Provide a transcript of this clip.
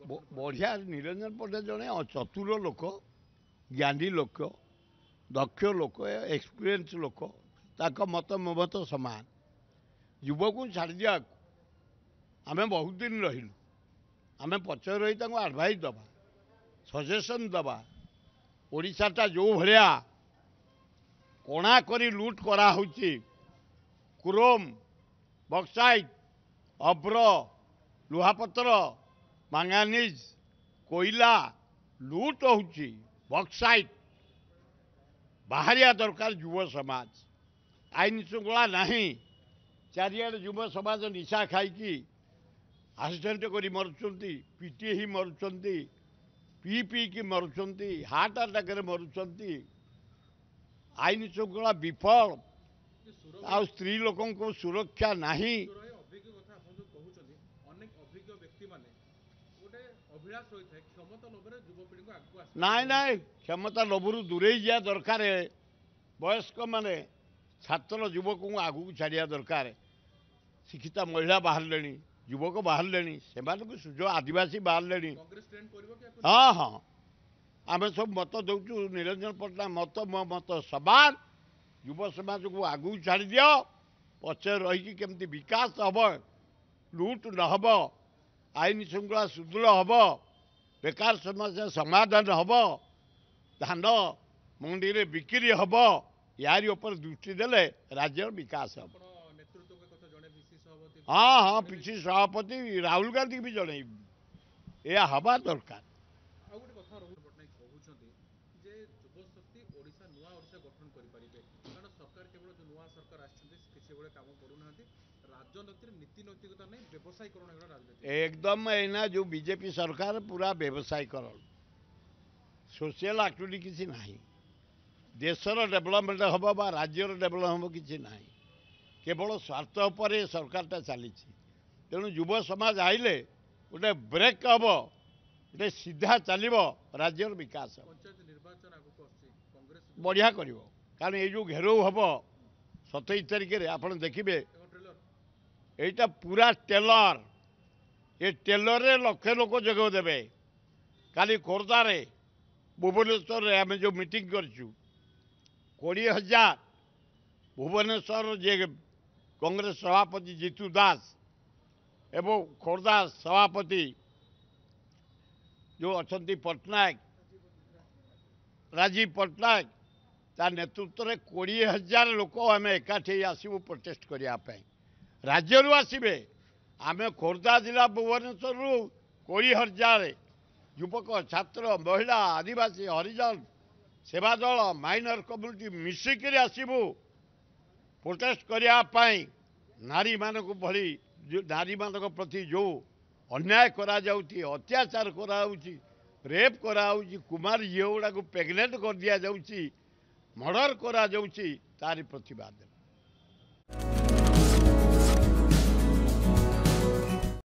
बढ़िया निरंजन पट्टनायक जड़े चतुर लोक ज्ञानी लोक दक्ष लोक एक्सपीरियंस लोक ताक मत मो मत समान युवक को छाड़ दिया आम बहुत दिन रहीलु आम पचर रही आडभाइस दबा सजेसन दबा ओडिशाटा जो भाया कणा करी लुट करा क्रोम बक्साइट अब्र लुहापत्र मांगानिज कोयला लुट होची बक्साइट बाहरिया दरकार युव समाज आईन श्रृंखला नहीं चारिआड युव समाज निशा खाई एक्सीडेंट करी मरुचंती पीटी ही मरुचंती पी पी की मरुचंती हार्ट अटैक रे मरुचंती आईन श्रृंखला विफल आ स्त्री लोकों को सुरक्षा नहीं नाई नाई क्षमता लोभरू दूरे जा दरकार वयस्क माने छात्र युवक को आगू छाड़िया दरकार शिक्षिता महिला बाहर युवक बाहर से सुजोग आदिवासी बाहर हाँ हाँ आम सब मत दौचु निरंजन पट्टनायक मत मो मत समान युव समाज को आगू छाड़ दियो पचे रही केमती विकास हम लुट नहब आईन श्रृंखला सुदृढ़ हम बेकार समस्या समाधान हम धान मंडी रे बिक्री हम यारी ऊपर दृष्टि देले राज्य विकास हम हाँ हाँ पिछली सभापति राहुल गांधी भी जन यह हवा दरकार एकदम एना जो बीजेपी सरकार पूरा व्यवसायीकरण सोशल एक्टिविटी किसी नहीं देशर डेभलपमेंट हम बा राज्यर डेभलप हम किसी नहीं केवल स्वार्थ पर सरकारटा चली तेणु युव समाज आइले गोटे ब्रेक हम गोटे सीधा चलो राज्यर विकास बढ़िया कर कारण ये जो घेराव हम 27 तारिख में आप देखिए यहीटा पूरा टेलर ये टेलर रे लक्षे लोक जोग देवे काली खोर्धार भुवनेश्वर रे आम जो मीटिंग करचु 20,000 भुवनेश्वर जे कांग्रेस सभापति जीतू दास एवं खोर्धा सभापति जो अच्छा पट्टनायक राजीव पट्टनायक ता नेतृत्व में 20,000 लोक आम एकाठी आसबू प्रोटेस्ट करने राज्य आसबे आम खोर्धा जिला भुवनेश्वर 20,000 युवक छात्र महिला आदिवासी हरिजन सेवा दल माइनर कम्युनिटी मिसिक आसबू प्रोटेस्ट करने नारी मान भली नारी मान प्रति जो अन्याय करा जाउची अत्याचार करा रेप करा कुमार झील गुड़ा को प्रेग्नेंट कर दिया जाउची मर्डर करा जाउची तारी प्रतिवाद